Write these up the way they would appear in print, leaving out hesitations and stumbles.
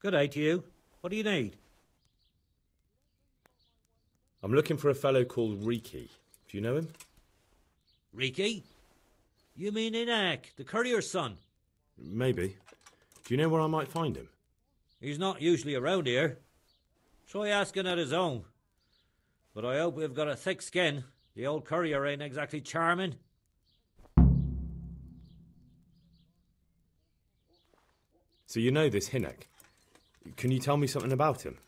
Good day to you. What do you need? I'm looking for a fellow called Riki. Do you know him? Riki? You mean Inak, the courier's son? Maybe. Do you know where I might find him? He's not usually around here. Try asking at his own. But I hope we've got a thick skin. The old courier ain't exactly charming. So you know this Hinek. Can you tell me something about him?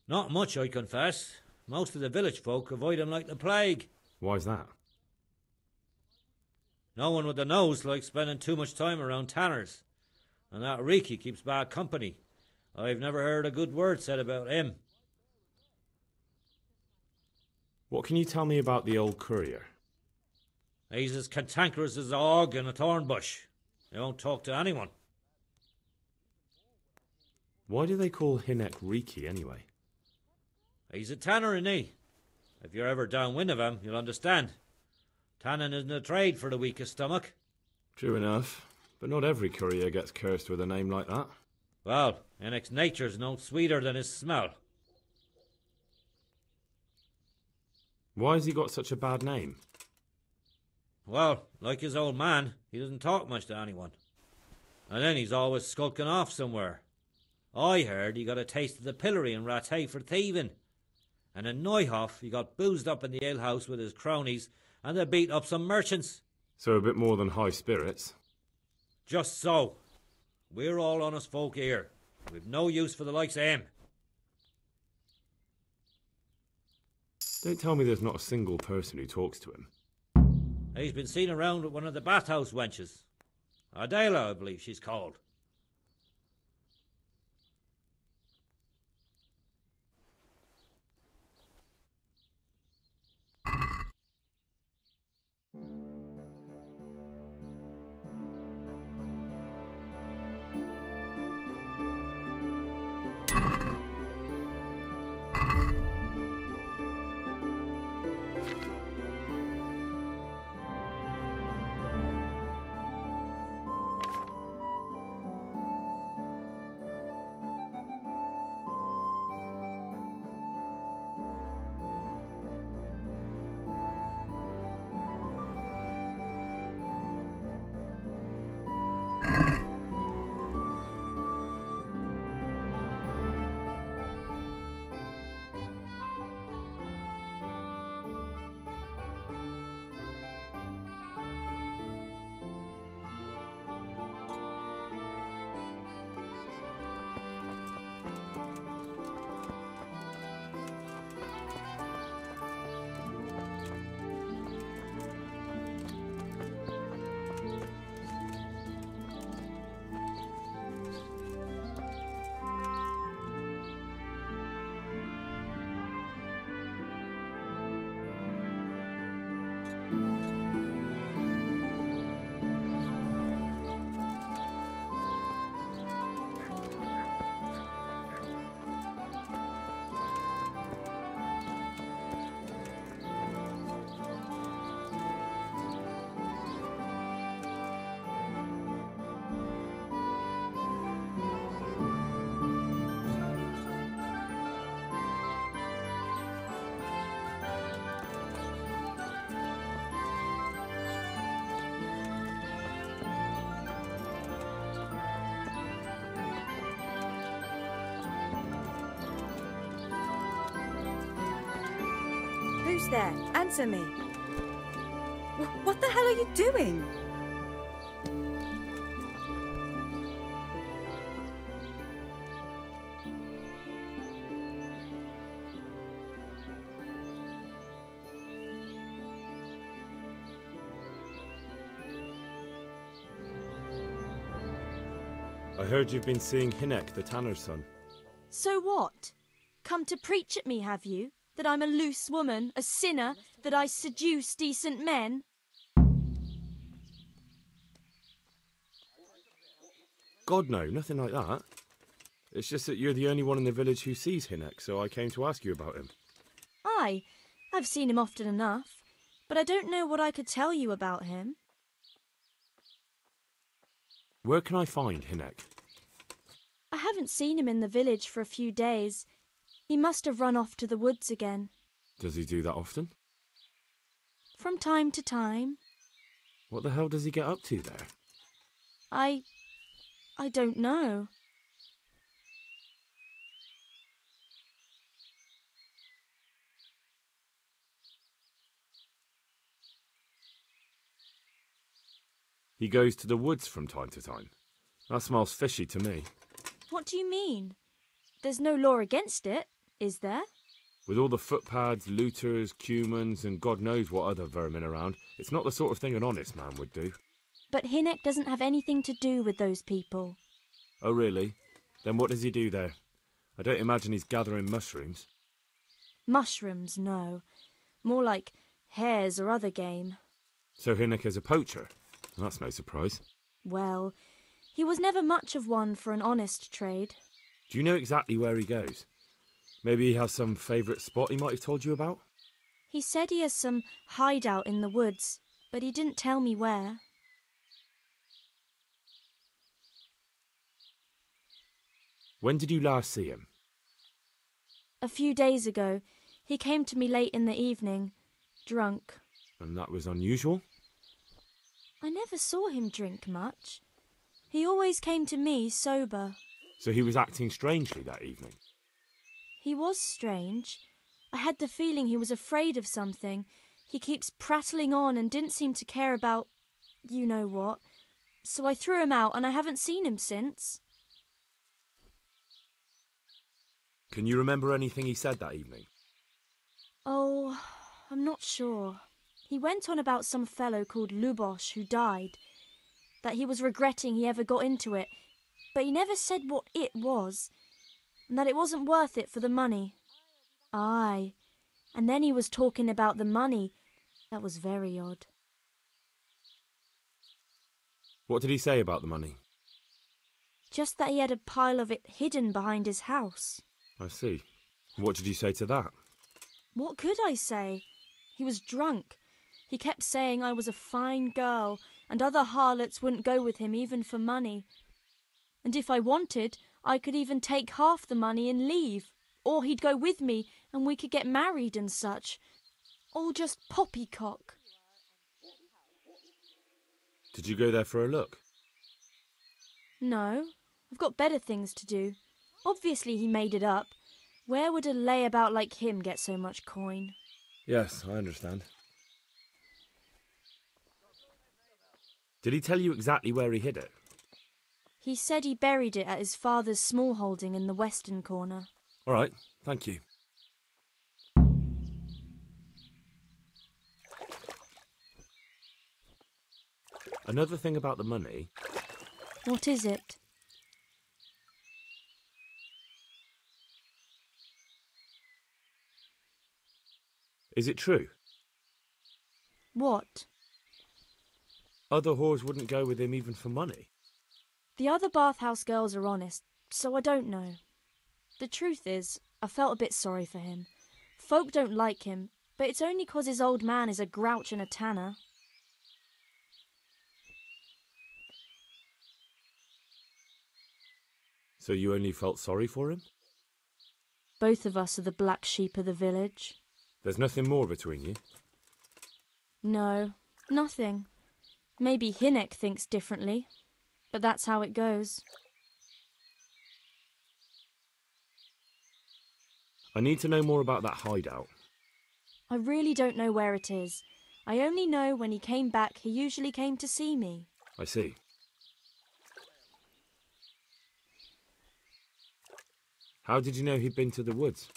Not much, I confess. Most of the village folk avoid him like the plague. Why's that? No one with a nose likes spending too much time around tanners. And that Riki keeps bad company. I've never heard a good word said about him. What can you tell me about the old courier? He's as cantankerous as a hog in a thorn bush. He won't talk to anyone. Why do they call Hinek Riki anyway? He's a tanner, isn't he? If you're ever downwind of him, you'll understand. Tanning isn't a trade for the weakest stomach. True enough, but not every courier gets cursed with a name like that. Well, Hinek's nature's no sweeter than his smell. Why has he got such a bad name? Well, like his old man, he doesn't talk much to anyone. And then he's always skulking off somewhere. I heard he got a taste of the pillory in Rattay for thieving. And in Neuhoff, he got boozed up in the alehouse with his cronies, and they beat up some merchants. So a bit more than high spirits. Just so. We're all honest folk here. We've no use for the likes of him. Don't tell me there's not a single person who talks to him. He's been seen around with one of the bathhouse wenches. Adela, I believe she's called. Who's there? Answer me. What the hell are you doing? I heard you've been seeing Hinek, the tanner's son. So what? Come to preach at me, have you? That I'm a loose woman, a sinner, that I seduce decent men? God, no, nothing like that. It's just that you're the only one in the village who sees Hinek, so I came to ask you about him. Aye, I've seen him often enough, but I don't know what I could tell you about him. Where can I find Hinek? I haven't seen him in the village for a few days. He must have run off to the woods again. Does he do that often? From time to time. What the hell does he get up to there? I don't know. He goes to the woods from time to time. That smells fishy to me. What do you mean? There's no law against it, is there? With all the footpads, looters, cumans, and God knows what other vermin around, it's not the sort of thing an honest man would do. But Hinek doesn't have anything to do with those people. Oh, really? Then what does he do there? I don't imagine he's gathering mushrooms. Mushrooms, no. More like hares or other game. So Hinek is a poacher? That's no surprise. Well, he was never much of one for an honest trade. Do you know exactly where he goes? Maybe he has some favourite spot he might have told you about? He said he has some hideout in the woods, but he didn't tell me where. When did you last see him? A few days ago. He came to me late in the evening, drunk. And that was unusual? I never saw him drink much. He always came to me sober. So he was acting strangely that evening? He was strange. I had the feeling he was afraid of something. He keeps prattling on and didn't seem to care about you know what. So I threw him out and I haven't seen him since. Can you remember anything he said that evening? Oh, I'm not sure. He went on about some fellow called Lubosh who died, that he was regretting he ever got into it, but he never said what it was, and that it wasn't worth it for the money. Aye, and then he was talking about the money. That was very odd. What did he say about the money? Just that he had a pile of it hidden behind his house. I see. What did you say to that? What could I say? He was drunk. He kept saying I was a fine girl, and other harlots wouldn't go with him even for money. And if I wanted, I could even take half the money and leave. Or he'd go with me, and we could get married and such. All just poppycock. Did you go there for a look? No, I've got better things to do. Obviously he made it up. Where would a layabout like him get so much coin? Yes, I understand. Did he tell you exactly where he hid it? He said he buried it at his father's small holding in the western corner. All right, thank you. Another thing about the money... What is it? Is it true? What? Other whores wouldn't go with him even for money. The other bathhouse girls are honest, so I don't know. The truth is, I felt a bit sorry for him. Folk don't like him, but it's only 'cause his old man is a grouch and a tanner. So you only felt sorry for him? Both of us are the black sheep of the village. There's nothing more between you? No, nothing. Maybe Hinek thinks differently, but that's how it goes. I need to know more about that hideout. I really don't know where it is. I only know when he came back, he usually came to see me. I see. How did you know he'd been to the woods?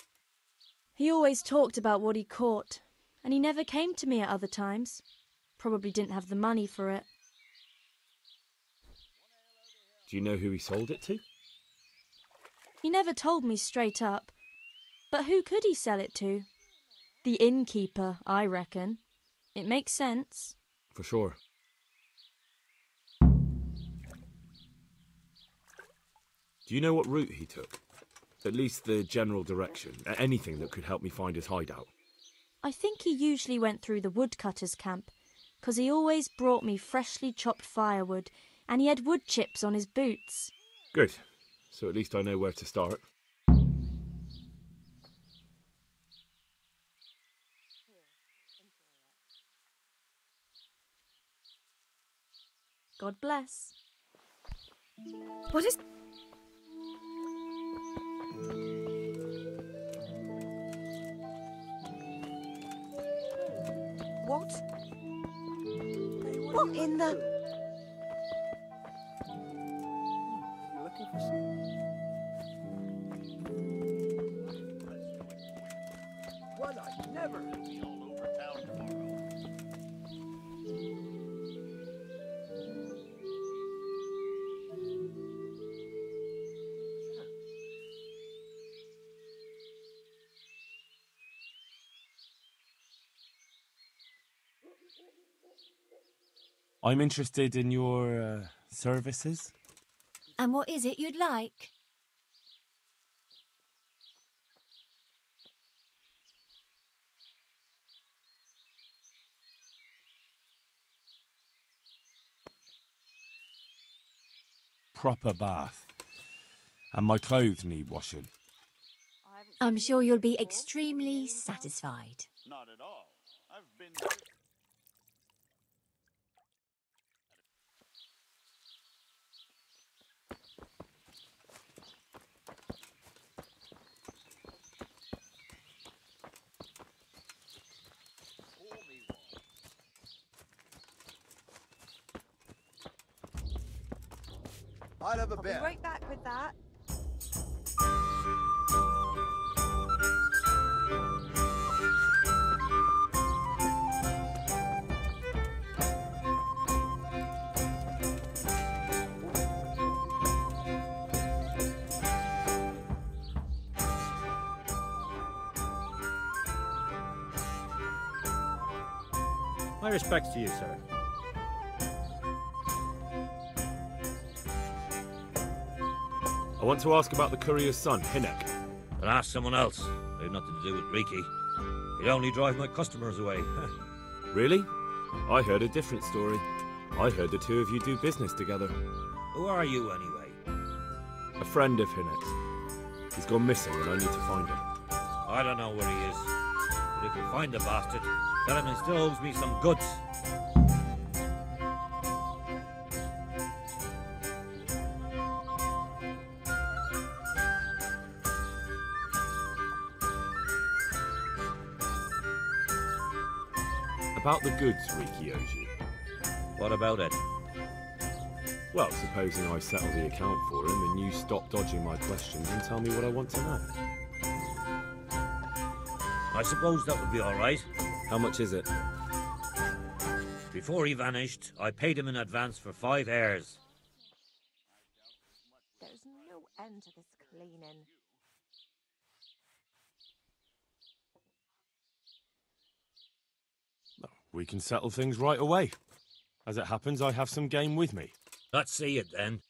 He always talked about what he caught, and he never came to me at other times. Probably didn't have the money for it. Do you know who he sold it to? He never told me straight up. But who could he sell it to? The innkeeper, I reckon. It makes sense. For sure. Do you know what route he took? At least the general direction. Anything that could help me find his hideout. I think he usually went through the woodcutter's camp, 'cause he always brought me freshly chopped firewood, and he had wood chips on his boots. Good. So at least I know where to start. God bless. What is... What? What in the... Looking for some... Well, I'd never be all over town tomorrow. I'm interested in your services. And what is it you'd like? Proper bath. And my clothes need washing. I'm sure you'll be extremely satisfied. Not at all. I've been... I'll have a I'll be bet. right back with that. My respects to you, sir. I want to ask about the courier's son, Hinek. But ask someone else. I have nothing to do with Riki. He'd only drive my customers away. Really? I heard a different story. I heard the two of you do business together. Who are you, anyway? A friend of Hinek's. He's gone missing and I need to find him. I don't know where he is. But if you find the bastard, tell him he still owes me some goods. About the goods Riki owes you. What about it? Well, supposing I settle the account for him and you stop dodging my questions and tell me what I want to know. I suppose that would be all right. How much is it? Before he vanished, I paid him in advance for 5 heirs. There's no end to this cleaning. We can settle things right away. As it happens, I have some game with me. Let's see it then.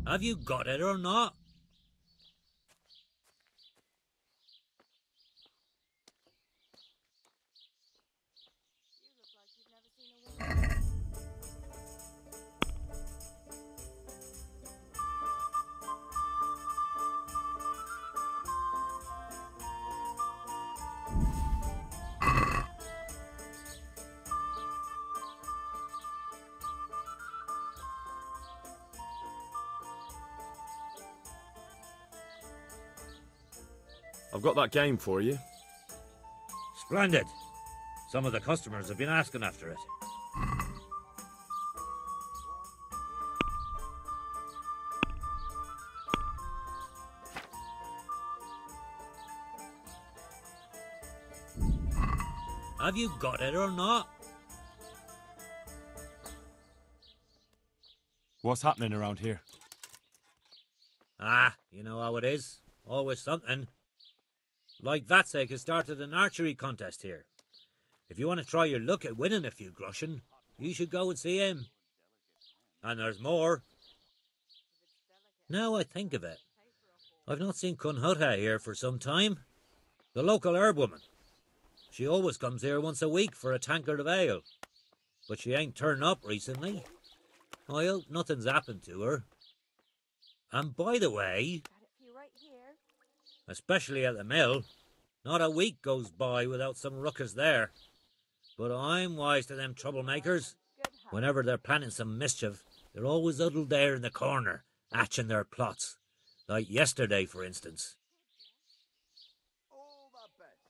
Have you got it or not? I've got that game for you. Splendid. Some of the customers have been asking after it. Have you got it or not? What's happening around here? Ah, you know how it is. Always something. Like Vatsek has started an archery contest here. If you want to try your luck at winning a few groschen, you should go and see him. And there's more. Now I think of it, I've not seen Kunhutta here for some time. The local herb woman. She always comes here once a week for a tankard of ale. But she ain't turned up recently. I hope nothing's happened to her. And by the way, Got it for you right here. especially at the mill, not a week goes by without some ruckus there. But I'm wise to them troublemakers. Good help. Whenever they're planning some mischief, they're always huddled there in the corner, hatching their plots. Like yesterday, for instance. All the best.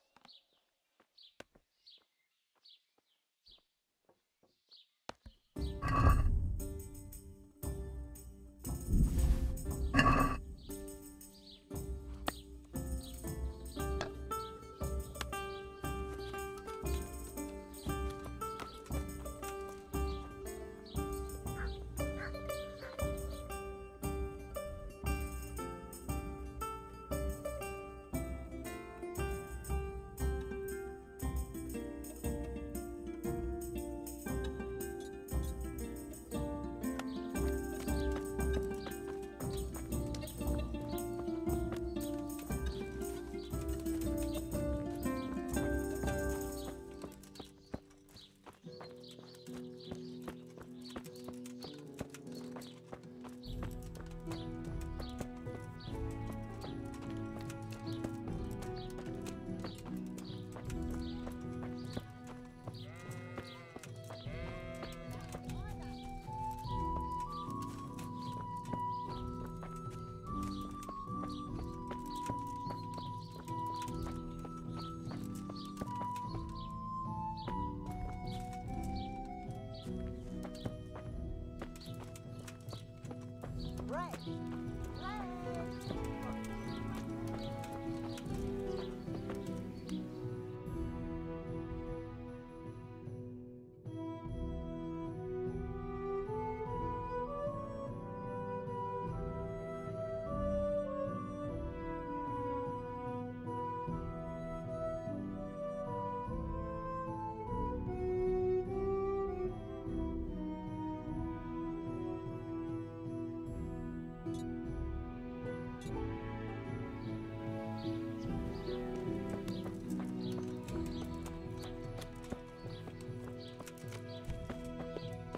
Right.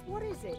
What is it?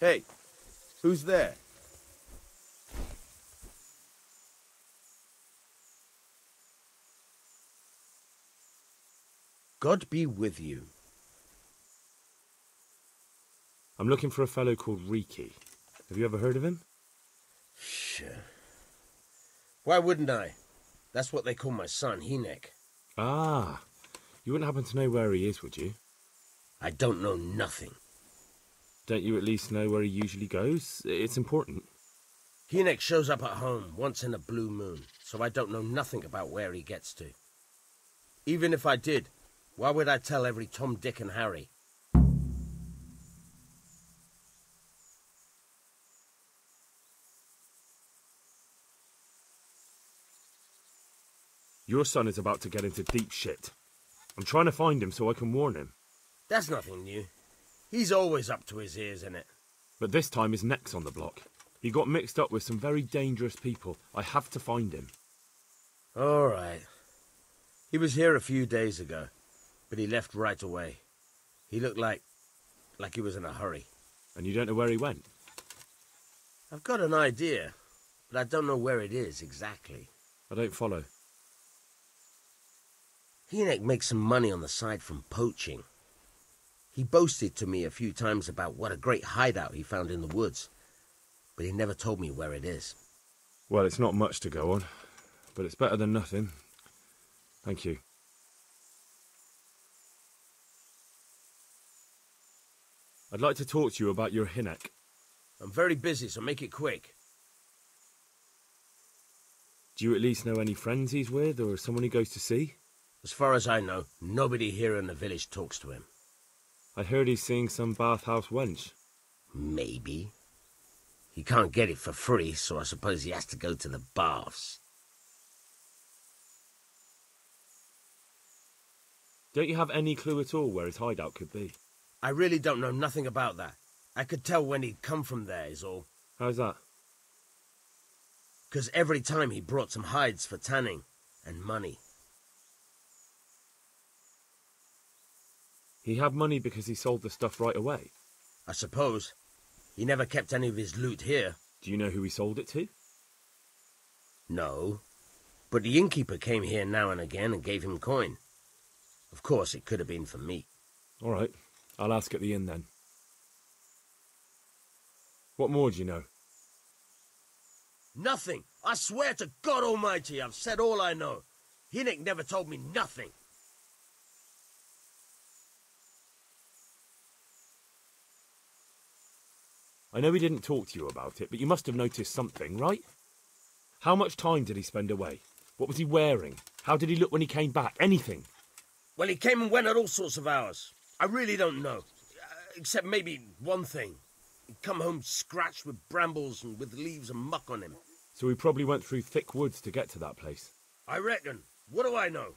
Hey, who's there? God be with you. I'm looking for a fellow called Riki. Have you ever heard of him? Sure. Why wouldn't I? That's what they call my son, Hinek. Ah, you wouldn't happen to know where he is, would you? I don't know nothing. Don't you at least know where he usually goes? It's important. Hinek shows up at home once in a blue moon, so I don't know nothing about where he gets to. Even if I did, why would I tell every Tom, Dick and Harry? Your son is about to get into deep shit. I'm trying to find him so I can warn him. That's nothing new. He's always up to his ears in it. But this time his neck's on the block. He got mixed up with some very dangerous people. I have to find him. All right. He was here a few days ago, but he left right away. He looked like he was in a hurry. And you don't know where he went? I've got an idea, but I don't know where it is exactly. I don't follow. Hinek makes some money on the side from poaching. He boasted to me a few times about what a great hideout he found in the woods, but he never told me where it is. Well, it's not much to go on, but it's better than nothing. Thank you. I'd like to talk to you about your Hinek. I'm very busy, so make it quick. Do you at least know any friends he's with, or someone he goes to see? As far as I know, nobody here in the village talks to him. I heard he's seeing some bathhouse wench. Maybe. He can't get it for free, so I suppose he has to go to the baths. Don't you have any clue at all where his hideout could be? I really don't know nothing about that. I could tell when he'd come from there, is all. How's that? 'Cause every time he brought some hides for tanning and money. He had money because he sold the stuff right away. I suppose. He never kept any of his loot here. Do you know who he sold it to? No. But the innkeeper came here now and again and gave him coin. Of course, it could have been for me. All right. I'll ask at the inn then. What more do you know? Nothing. I swear to God Almighty, I've said all I know. Hinek never told me nothing. I know he didn't talk to you about it, but you must have noticed something, right? How much time did he spend away? What was he wearing? How did he look when he came back? Anything? Well, he came and went at all sorts of hours. I really don't know. Except maybe one thing. He'd come home scratched with brambles and with leaves and muck on him. So he probably went through thick woods to get to that place. I reckon. What do I know?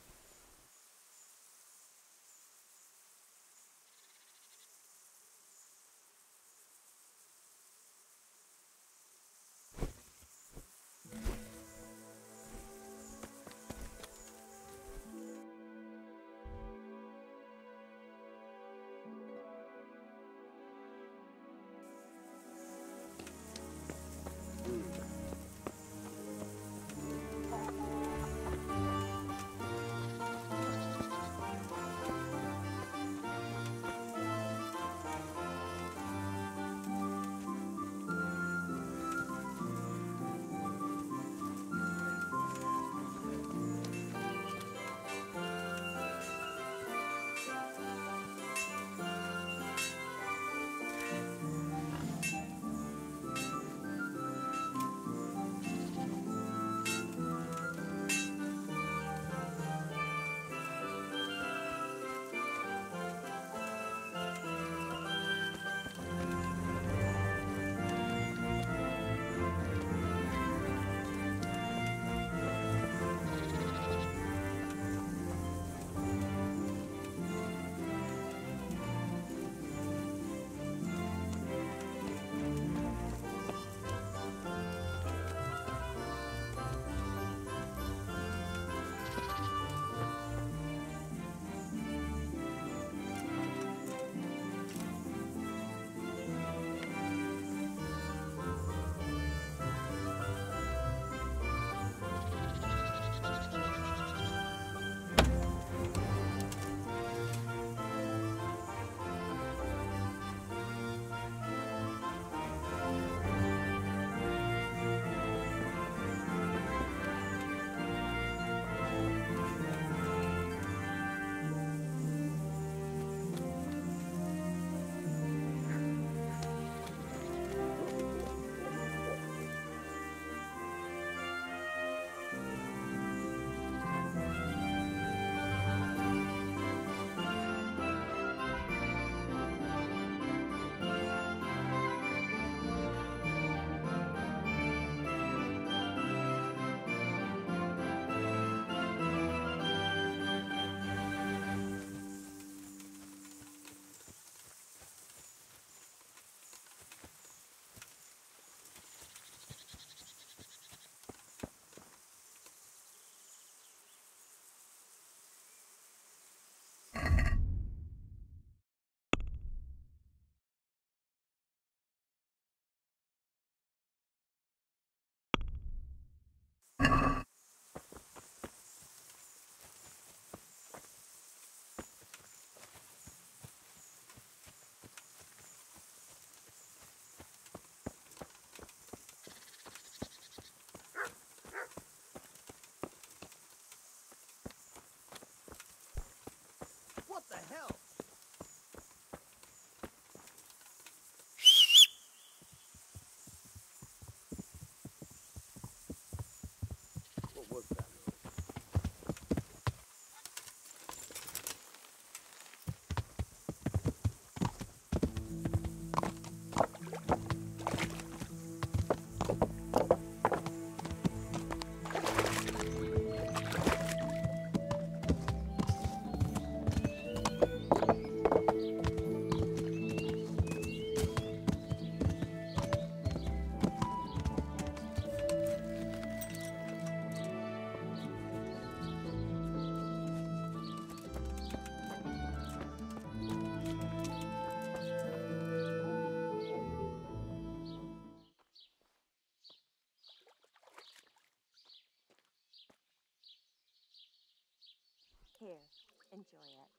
Enjoy it.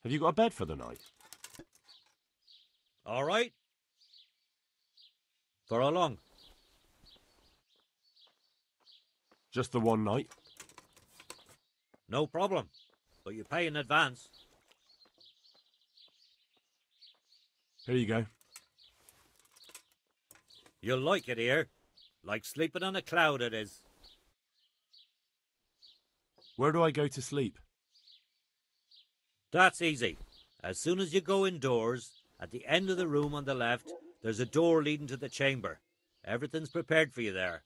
Have you got a bed for the night? All right. For how long? Just the one night? No problem. But you pay in advance. Here you go. You'll like it here. Like sleeping on a cloud it is. Where do I go to sleep? That's easy. As soon as you go indoors, at the end of the room on the left, there's a door leading to the chamber. Everything's prepared for you there.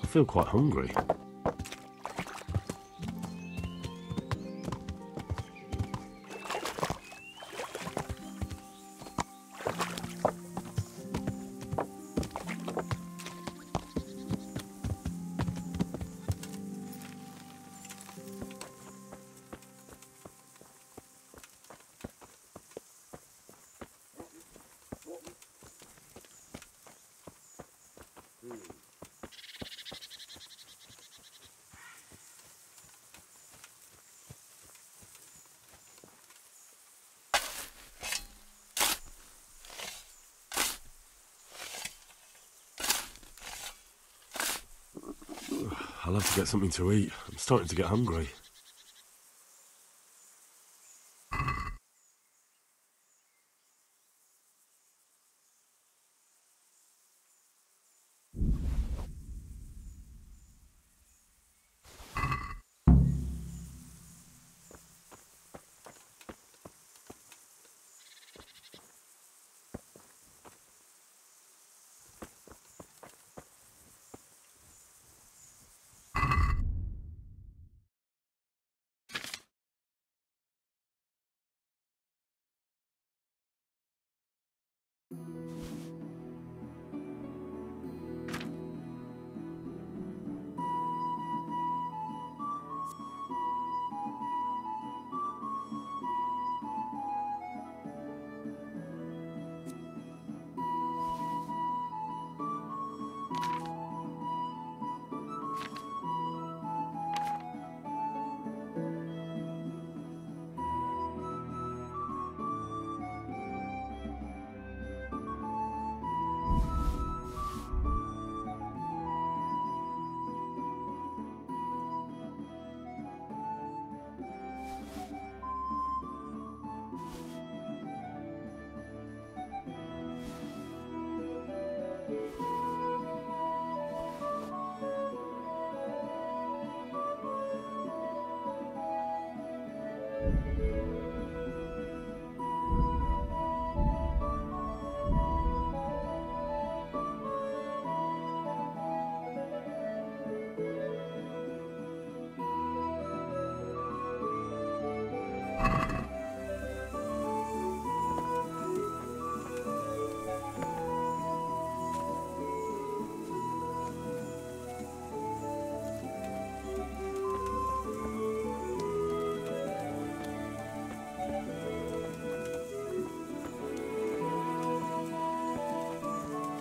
I feel quite hungry. I'll have to get something to eat. I'm starting to get hungry.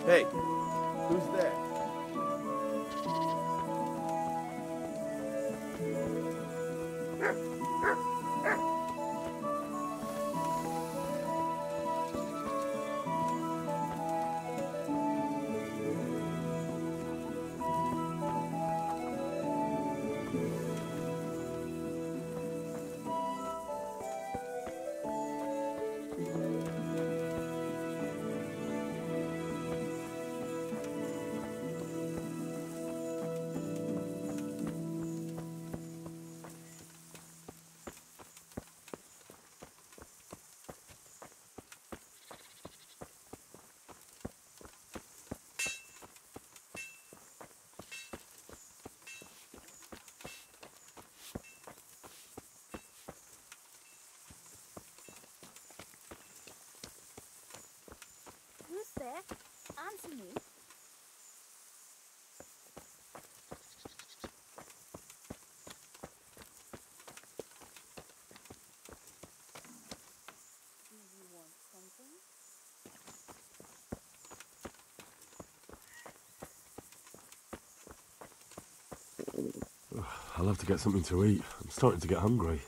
Hey, who's there? Who's there? Answer me. Do you want something? I'll have to get something to eat. I'm starting to get hungry.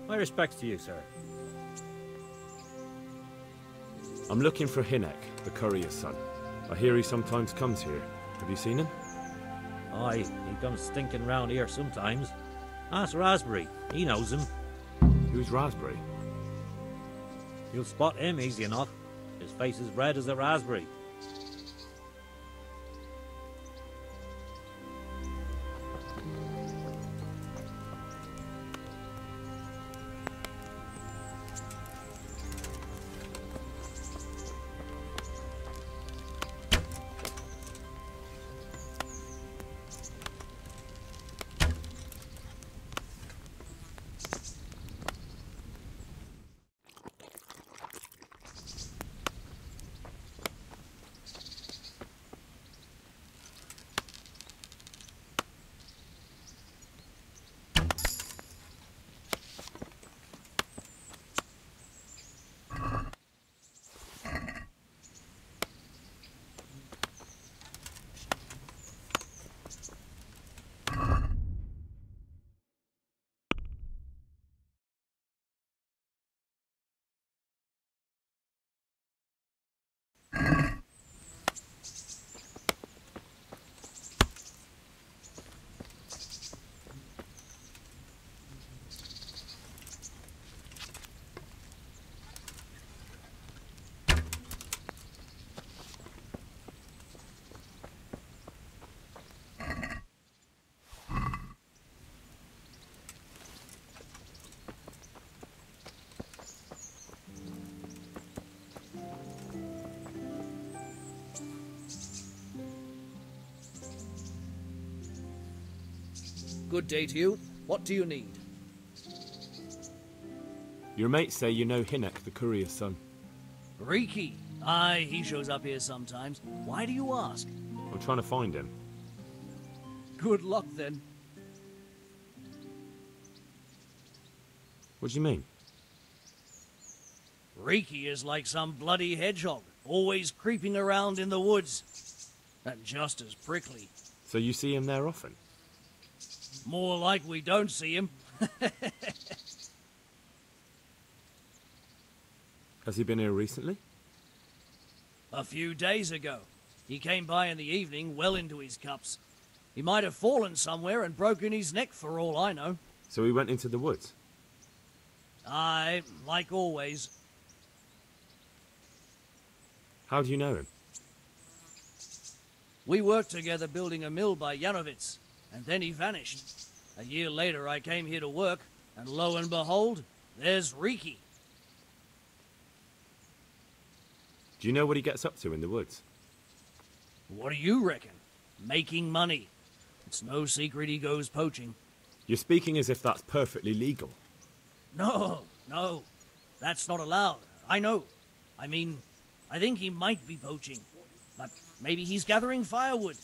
My respects to you, sir. I'm looking for Hinek, the courier's son. I hear he sometimes comes here. Have you seen him? Aye, he comes stinking round here sometimes. Ask Raspberry, he knows him. Who's Raspberry? You'll spot him easy enough. His face is red as a raspberry. Good day to you. What do you need? Your mates say you know Hinek, the courier's son. Riki. Aye, he shows up here sometimes. Why do you ask? I'm trying to find him. Good luck, then. What do you mean? Riki is like some bloody hedgehog, always creeping around in the woods. And just as prickly. So you see him there often? More like we don't see him. Has he been here recently? A few days ago. He came by in the evening, well into his cups. He might have fallen somewhere and broken his neck for all I know. So he went into the woods? Aye, like always. How do you know him? We worked together building a mill by Yanovitz, and then he vanished. A year later I came here to work, and lo and behold, there's Riki. Do you know what he gets up to in the woods? What do you reckon? Making money. It's no secret he goes poaching. You're speaking as if that's perfectly legal. No, that's not allowed. I know. I mean, I think he might be poaching. But maybe he's gathering firewood.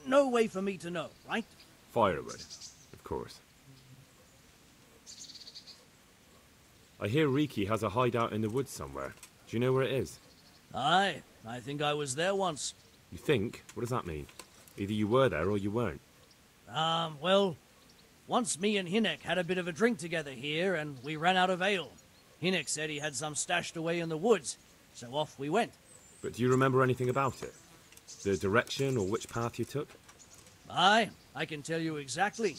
No way for me to know, right? Firewood, of course. I hear Riki has a hideout in the woods somewhere. Do you know where it is? Aye, I think I was there once. You think? What does that mean? Either you were there or you weren't. Well, once me and Hinek had a bit of a drink together here, and we ran out of ale. Hinek said he had some stashed away in the woods, so off we went. But do you remember anything about it? The direction or which path you took? Aye, I can tell you exactly.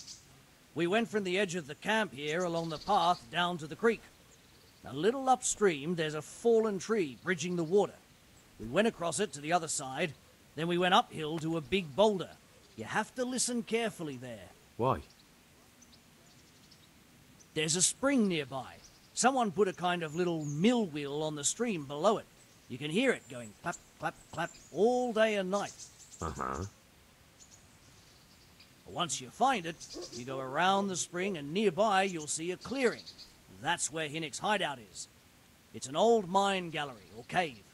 We went from the edge of the camp here along the path down to the creek. A little upstream, there's a fallen tree bridging the water. We went across it to the other side, then we went uphill to a big boulder. You have to listen carefully there. Why? There's a spring nearby. Someone put a kind of little mill wheel on the stream below it. You can hear it going clap, clap, clap all day and night. Uh-huh. Once you find it, you go around the spring and nearby you'll see a clearing. That's where Hinnick's hideout is. It's an old mine gallery or cave.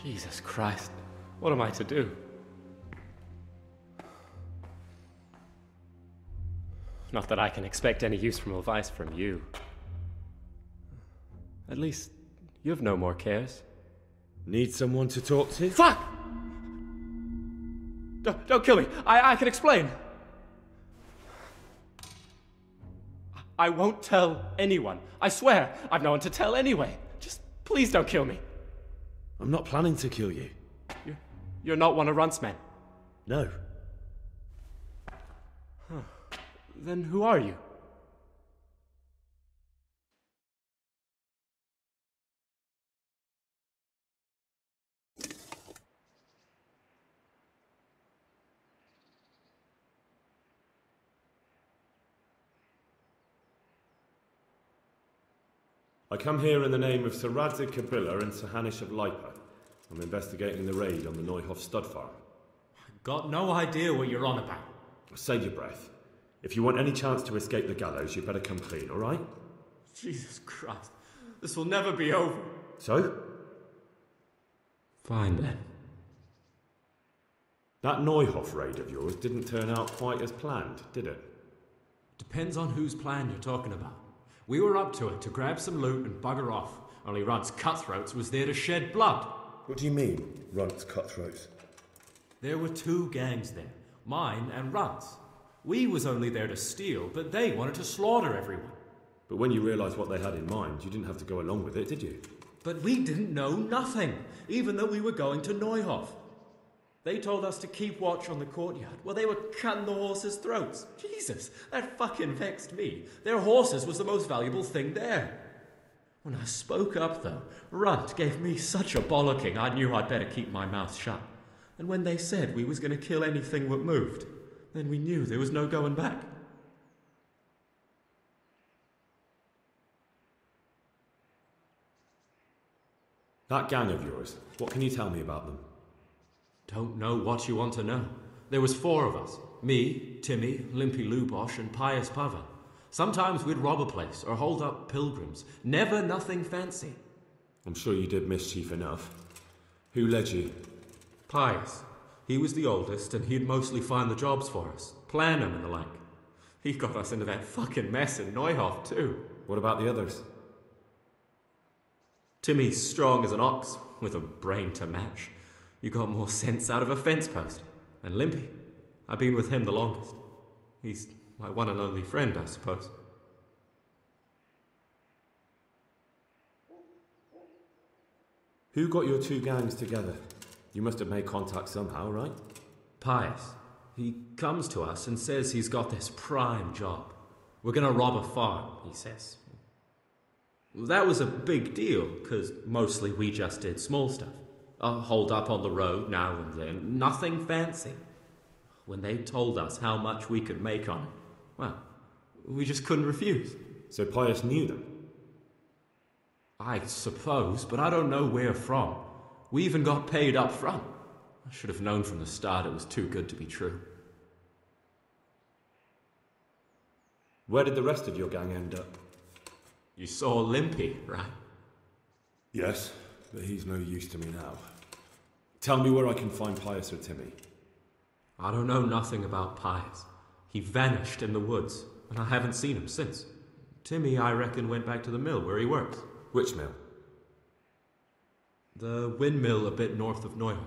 Jesus Christ, what am I to do? Not that I can expect any useful advice from you. At least, you have no more cares. Need someone to talk to? Fuck! Don't kill me. I can explain. I won't tell anyone. I swear, I've no one to tell anyway. Just please don't kill me. I'm not planning to kill you. You're not one of Runt's men? No. Huh. Then who are you? I come here in the name of Sir Radzig Kabila and Sir Hanish of Lipa. I'm investigating the raid on the Neuhoff stud farm. Got no idea what you're on about. Save your breath. If you want any chance to escape the gallows, you better come clean, all right? Jesus Christ. This will never be over. So? Fine then. That Neuhoff raid of yours didn't turn out quite as planned, did it? Depends on whose plan you're talking about. We were up to it to grab some loot and bugger off. Only Runt's cutthroats was there to shed blood. What do you mean, Runt's cutthroats? There were two gangs there, mine and Runt's. We was only there to steal, but they wanted to slaughter everyone. But when you realised what they had in mind, you didn't have to go along with it, did you? But we didn't know nothing, even though we were going to Neuhoff. They told us to keep watch on the courtyard while they were cutting the horses' throats. Jesus, that fucking vexed me. Their horses was the most valuable thing there. When I spoke up, though, Runt gave me such a bollocking I knew I'd better keep my mouth shut. And when they said we was going to kill anything that moved, then we knew there was no going back. That gang of yours, what can you tell me about them? Don't know what you want to know. There was four of us. Me, Timmy, Limpy Lubosh, and Pius Pava. Sometimes we'd rob a place or hold up pilgrims. Never nothing fancy. I'm sure you did mischief enough. Who led you? Pius. He was the oldest, and he'd mostly find the jobs for us. Plan them and the like. He got us into that fucking mess in Neuhoff, too. What about the others? Timmy's strong as an ox, with a brain to match. You got more sense out of a fence post. And Limpy, I've been with him the longest. He's my one and only friend, I suppose. Who got your two gangs together? You must have made contact somehow, right? Pius. He comes to us and says he's got this prime job. We're gonna rob a farm, he says. That was a big deal, because mostly we just did small stuff. Hold up on the road now and then, nothing fancy. When they told us how much we could make on it, well, we just couldn't refuse. So Pius knew them? I suppose, but I don't know where from. We even got paid up front. I should have known from the start it was too good to be true. Where did the rest of your gang end up? You saw Limpy, right? Yes, but he's no use to me now. Tell me where I can find Pius or Timmy. I don't know nothing about Pius. He vanished in the woods, and I haven't seen him since. Timmy, I reckon, went back to the mill where he works. Which mill? The windmill a bit north of Neuhoff.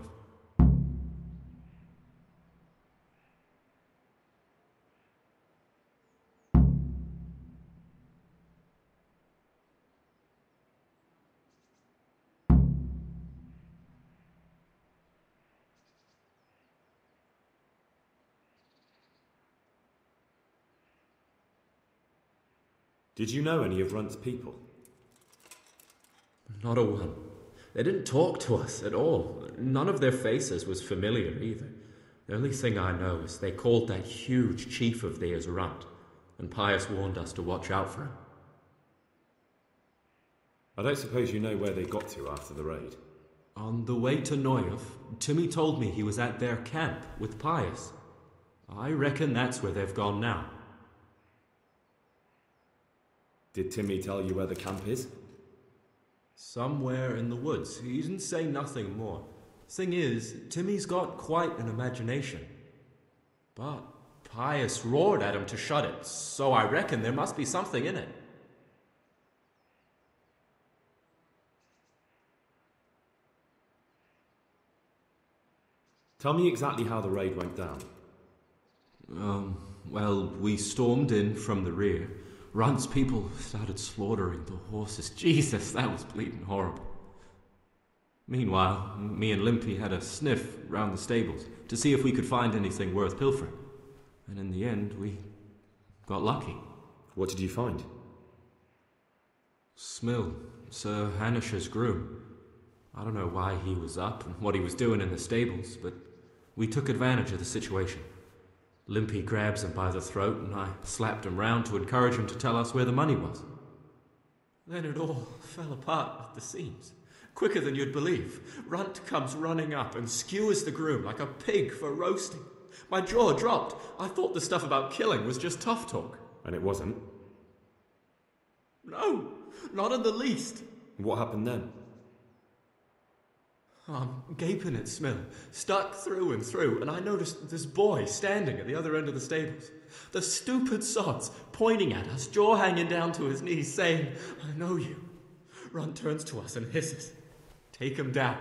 Did you know any of Runt's people? Not a one. They didn't talk to us at all. None of their faces was familiar either. The only thing I know is they called that huge chief of theirs Runt, and Pius warned us to watch out for him. I don't suppose you know where they got to after the raid? On the way to Neuhof, Timmy told me he was at their camp with Pius. I reckon that's where they've gone now. Did Timmy tell you where the camp is? Somewhere in the woods. He didn't say nothing more. Thing is, Timmy's got quite an imagination. But Pius roared at him to shut it, so I reckon there must be something in it. Tell me exactly how the raid went down. Well, we stormed in from the rear. Runt's people started slaughtering the horses. Jesus, that was bleeding horrible. Meanwhile, me and Limpy had a sniff round the stables to see if we could find anything worth pilfering. And in the end, we got lucky. What did you find? Smill, Sir Hanish's groom. I don't know why he was up and what he was doing in the stables, but we took advantage of the situation. Limpy grabs him by the throat and I slapped him round to encourage him to tell us where the money was. Then it all fell apart at the seams. Quicker than you'd believe. Runt comes running up and skewers the groom like a pig for roasting. My jaw dropped. I thought the stuff about killing was just tough talk. And it wasn't? No, not in the least. What happened then? I'm gaping at Smill, stuck through and through, and I noticed this boy standing at the other end of the stables. The stupid sods pointing at us, jaw hanging down to his knees, saying, "I know you." Runt turns to us and hisses, "Take him down."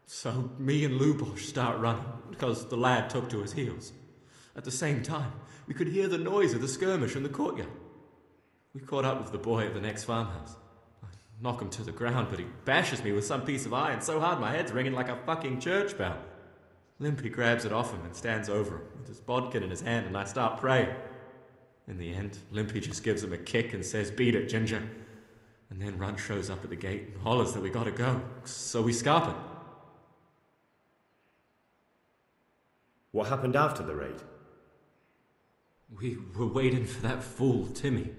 So me and Lubosh start running, because the lad took to his heels. At the same time, we could hear the noise of the skirmish in the courtyard. We caught up with the boy at the next farmhouse. Knock him to the ground, but he bashes me with some piece of iron so hard my head's ringing like a fucking church bell. Limpy grabs it off him and stands over him with his bodkin in his hand, and I start praying. In the end, Limpy just gives him a kick and says, "Beat it, Ginger." And then Runt shows up at the gate and hollers that we gotta go, so we scarp it. What happened after the raid? We were waiting for that fool, Timmy.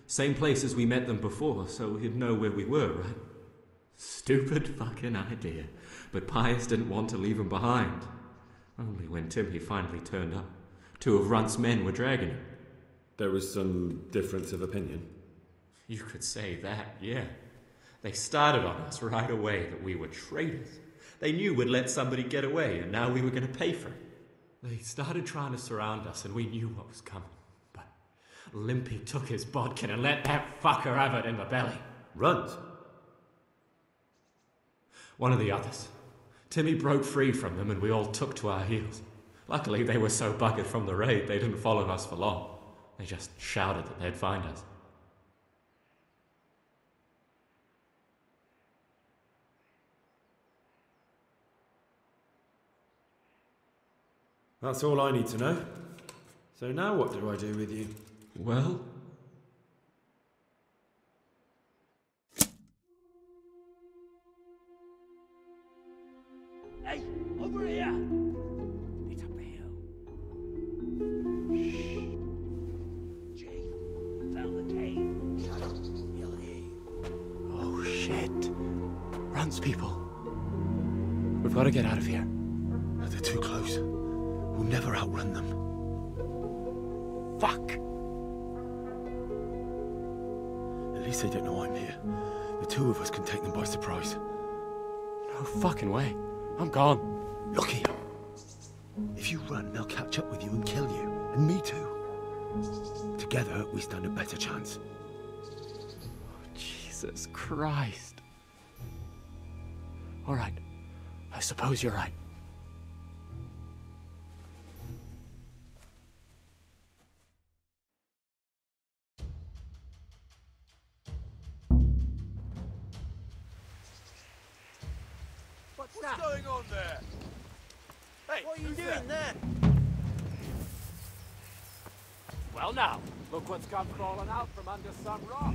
Same place as we met them before, so he'd know where we were, right? Stupid fucking idea. But Pius didn't want to leave him behind. Only when Timmy finally turned up, 2 of Runt's men were dragging him. There was some difference of opinion? You could say that, yeah. They started on us right away that we were traitors. They knew we'd let somebody get away, and now we were going to pay for it. They started trying to surround us, and we knew what was coming. Limpy took his bodkin and let that fucker have it in the belly. Runt? One of the others. Timmy broke free from them and we all took to our heels. Luckily, they were so buggered from the raid they didn't follow us for long. They just shouted that they'd find us. That's all I need to know. So now what do I do with you? Well... Hey, over here! It's up the hill. Shh. Jay, found the cave. Shut up, he'll hear you. Oh, shit. Runt's people. We've got to get out of here. They're too close. We'll never outrun them. Fuck! At least they don't know I'm here. The 2 of us can take them by surprise. No fucking way. I'm gone. Look here. If you run, they'll catch up with you and kill you. And me too. Together, we stand a better chance. Oh, Jesus Christ. All right. I suppose you're right. What's going on there? Hey, what are you doing there? Well now, look what's come crawling out from under some rock.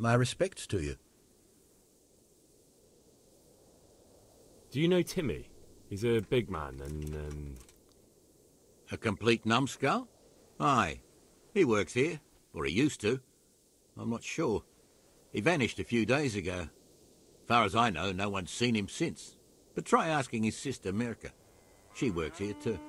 My respects to you. Do you know Timmy? He's a big man and, A complete numbskull? Aye. He works here. Or he used to. I'm not sure. He vanished a few days ago. Far as I know, no one's seen him since. But try asking his sister, Mirka. She works here too.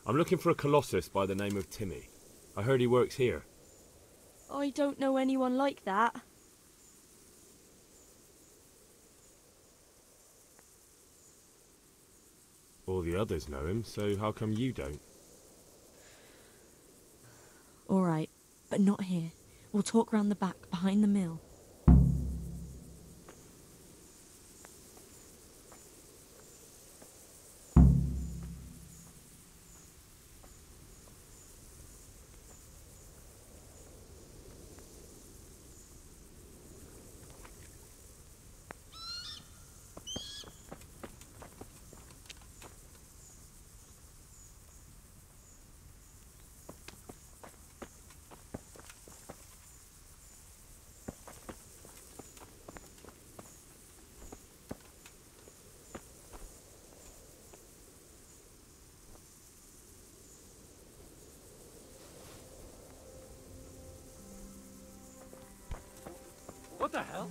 I'm looking for a colossus by the name of Timmy. I heard he works here. I don't know anyone like that. All the others know him, so how come you don't? All right, but not here. We'll talk round the back, behind the mill. What the hell?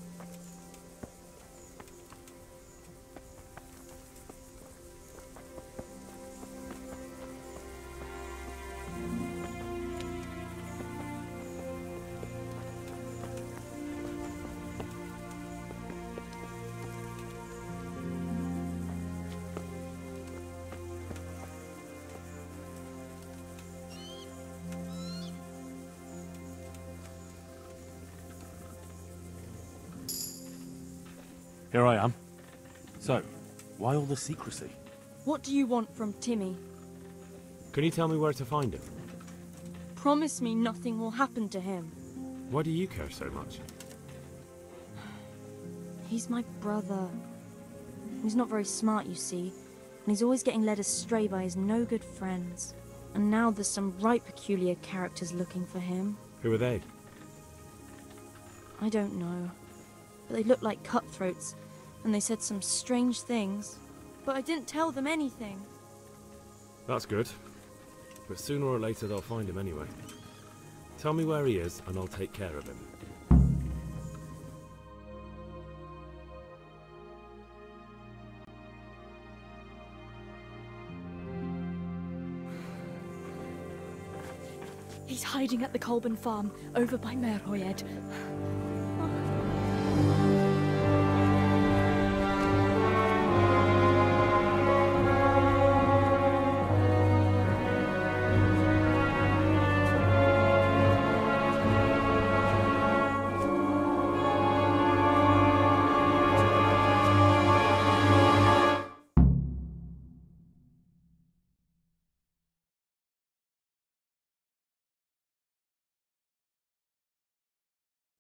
Here I am. So, why all the secrecy? What do you want from Timmy? Can you tell me where to find him? Promise me nothing will happen to him. Why do you care so much? He's my brother. He's not very smart, you see, and he's always getting led astray by his no-good friends. And now there's some right peculiar characters looking for him. Who are they? I don't know, but they look like cutthroats, and they said some strange things, but I didn't tell them anything. That's good. But sooner or later they'll find him anyway. Tell me where he is, and I'll take care of him. He's hiding at the Colburn farm, over by Merhoyed.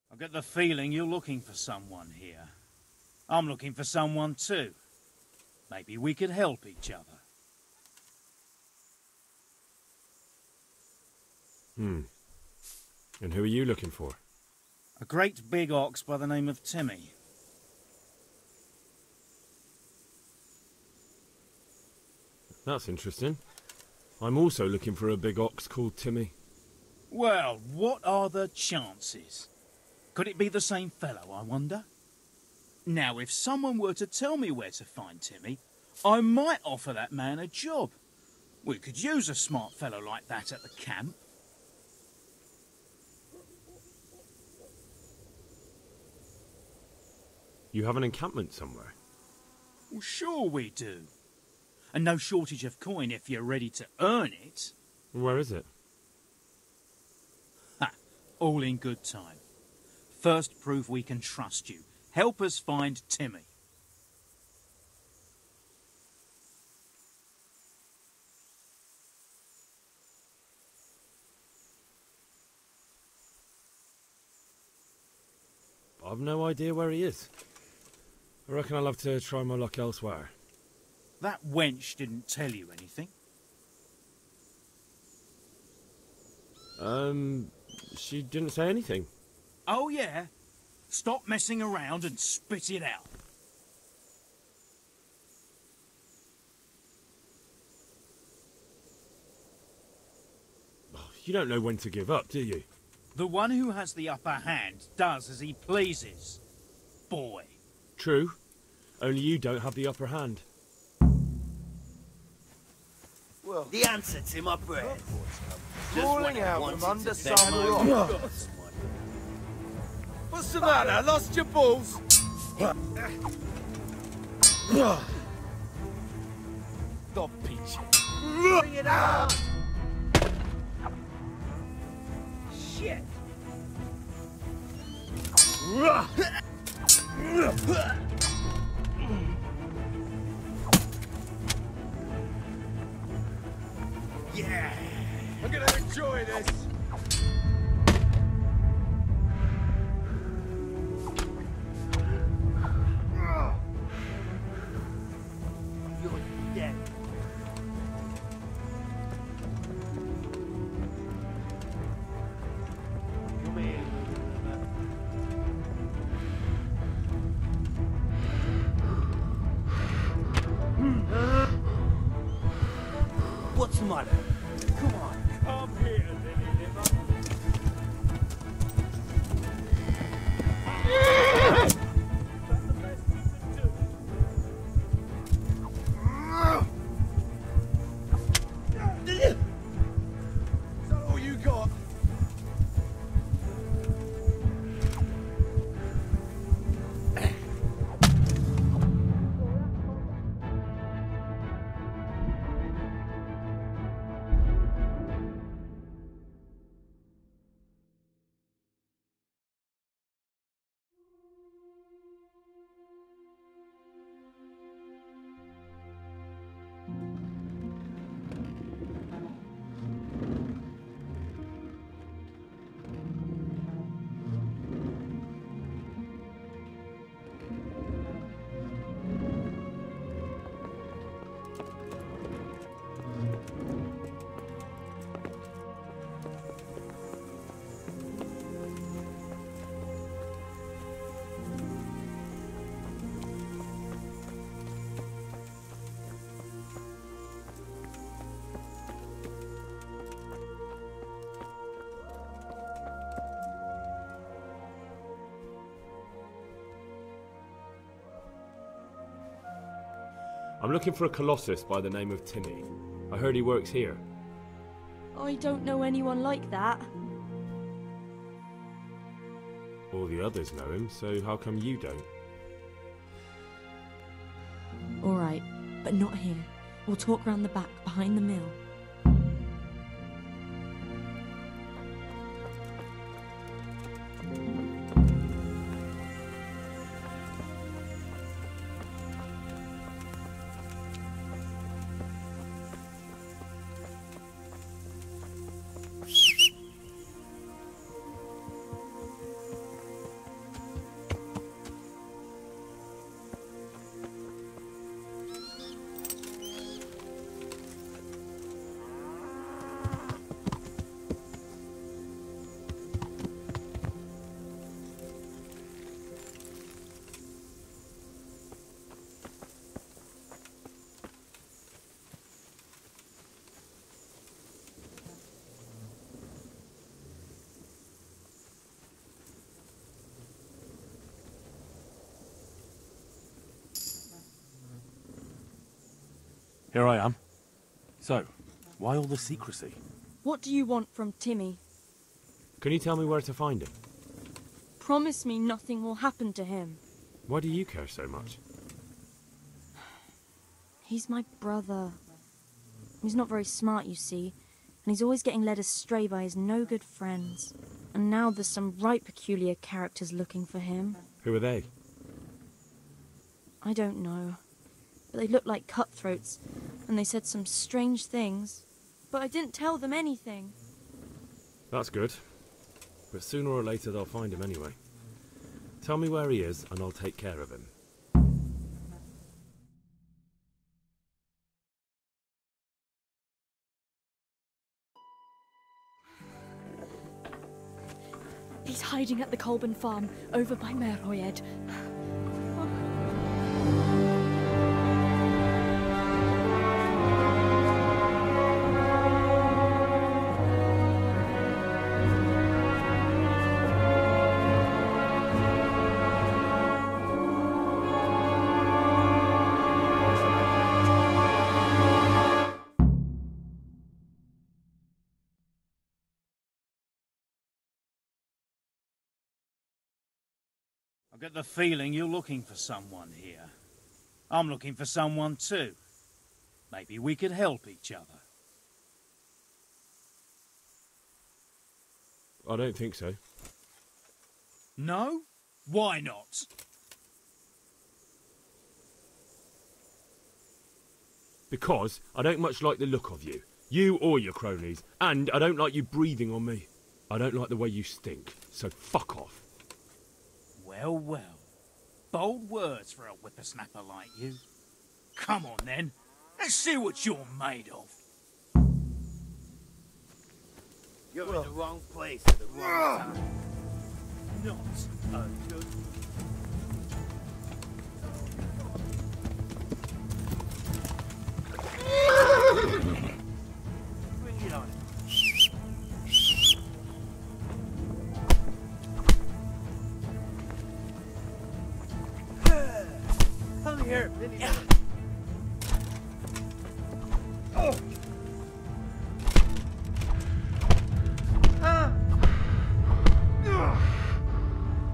I get the feeling you're looking for someone here. I'm looking for someone too. Maybe we could help each other. And who are you looking for? A great big ox by the name of Timmy. That's interesting. I'm also looking for a big ox called Timmy. Well, what are the chances? Could it be the same fellow, I wonder? Now, if someone were to tell me where to find Timmy, I might offer that man a job. We could use a smart fellow like that at the camp. You have an encampment somewhere? Well, sure we do. And no shortage of coin if you're ready to earn it. Where is it? Ha! All in good time. First prove we can trust you. Help us find Timmy. I've no idea where he is. I reckon I'll have to try my luck elsewhere. That wench didn't tell you anything? She didn't say anything. Oh, yeah? Stop messing around and spit it out. You don't know when to give up, do you? The one who has the upper hand does as he pleases. Boy. True. Only you don't have the upper hand. The answer's in my breath. Crawling out from under some rock. What's the matter? Lost your balls? Stop peaching. Bring it on! Shit! Yeah! I'm gonna enjoy this! You're dead. Come here. What's the matter? Come on. Come here, Is that all you got? I'm looking for a colossus by the name of Timmy. I heard he works here. I don't know anyone like that. All the others know him, so how come you don't? All right, but not here. We'll talk round the back, behind the mill. Here I am. So, why all the secrecy? What do you want from Timmy? Can you tell me where to find him? Promise me nothing will happen to him. Why do you care so much? He's my brother. He's not very smart, you see, and he's always getting led astray by his no-good friends. And now there's some right peculiar characters looking for him. Who are they? I don't know. But they looked like cutthroats, and they said some strange things. But I didn't tell them anything. That's good. But sooner or later they'll find him anyway. Tell me where he is, and I'll take care of him. He's hiding at the Colburn farm, over by Merhoyed. I get the feeling you're looking for someone here. I'm looking for someone too. Maybe we could help each other. I don't think so. No? Why not? Because I don't much like the look of you. You or your cronies. And I don't like you breathing on me. I don't like the way you stink. So fuck off. Well, well. Bold words for a whippersnapper like you. Come on then. Let's see what you're made of. You're in the wrong place at the wrong time. Not a good... Bring it on. Come here, Vinny.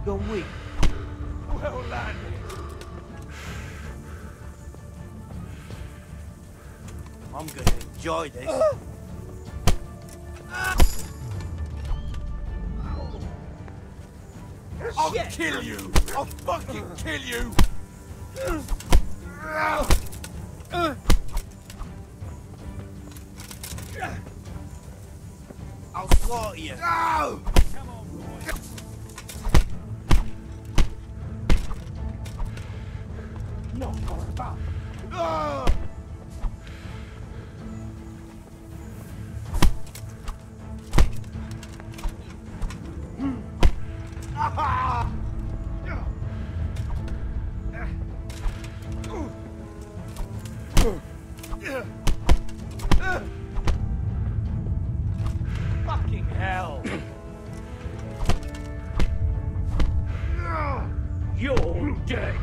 You're weak. Well landed. I'm gonna enjoy this. I'll kill you! I'll fucking kill you! I'll slaughter you. No! Come on, boy. Not for about. Fucking hell. You're dead.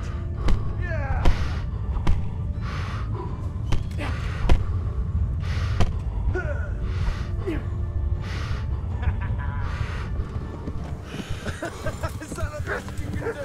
Is that the best you can do?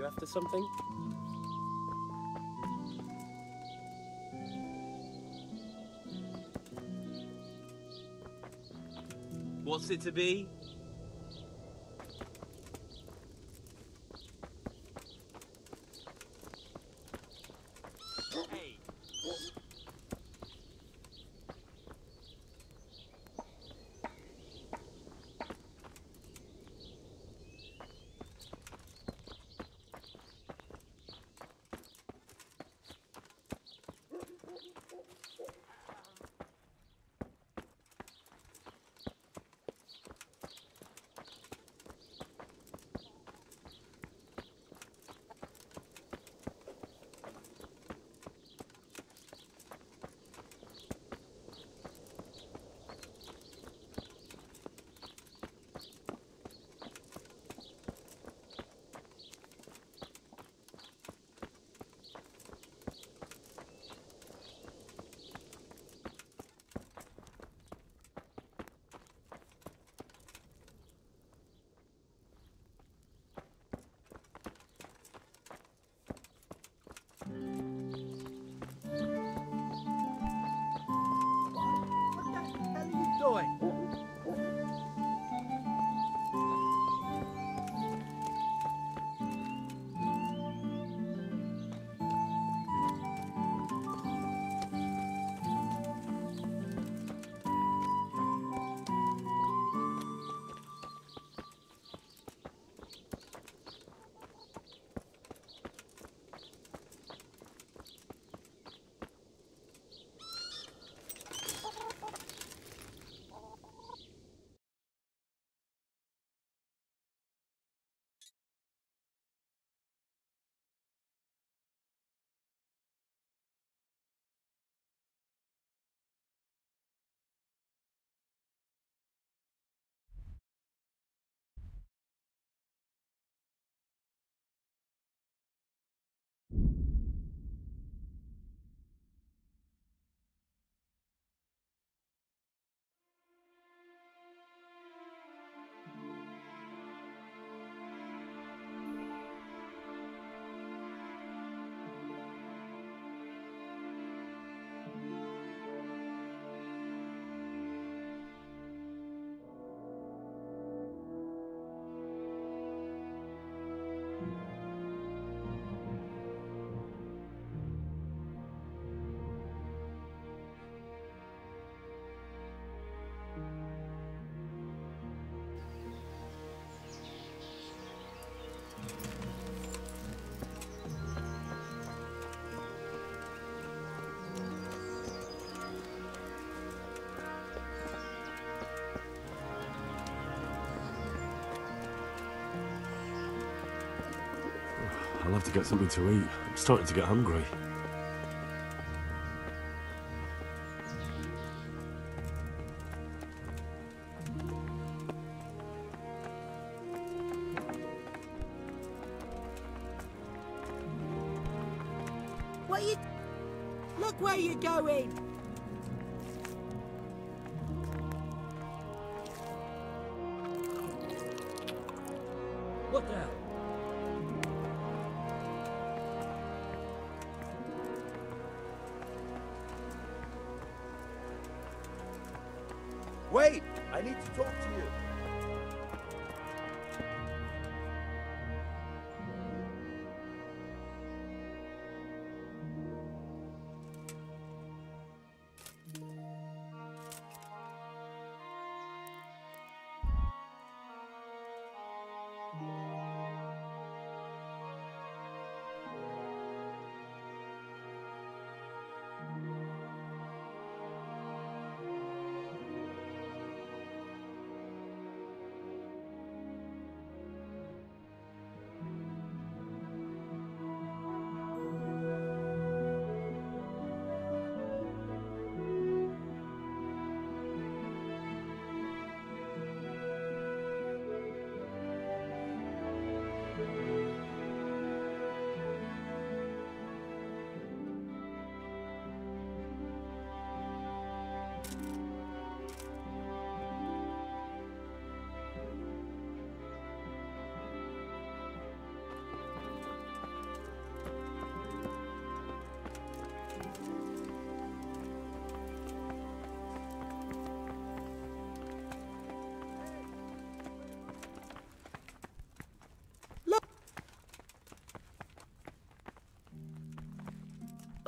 You after something? What's it to be? Hey. I'll have to get something to eat. I'm starting to get hungry. What you... Look where you're going! What the hell? Wait! I need to talk to you.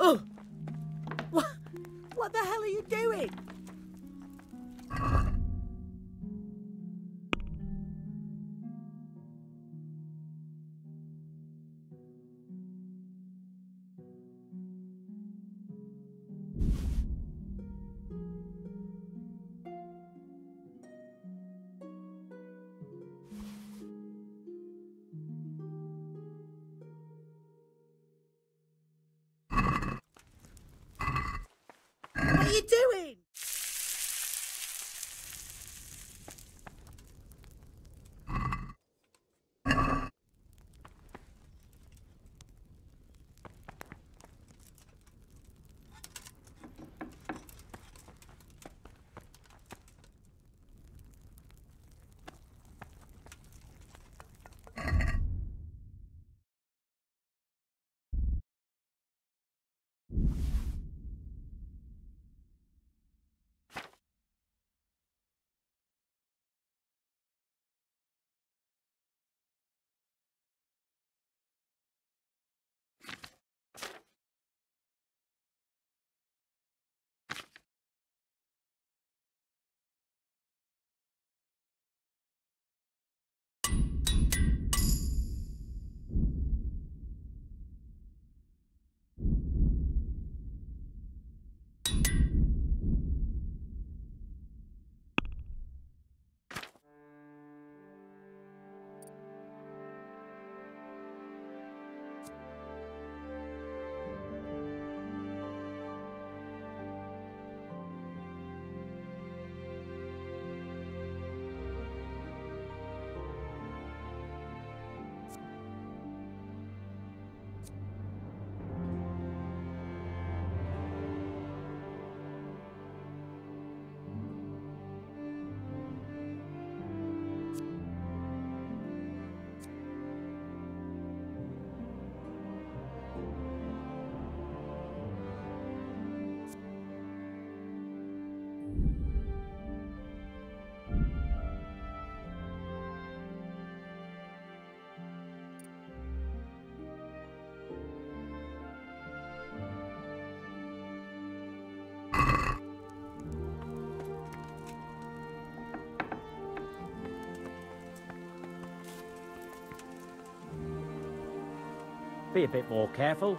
Oh! What the hell are you doing? What are you doing? Be a bit more careful.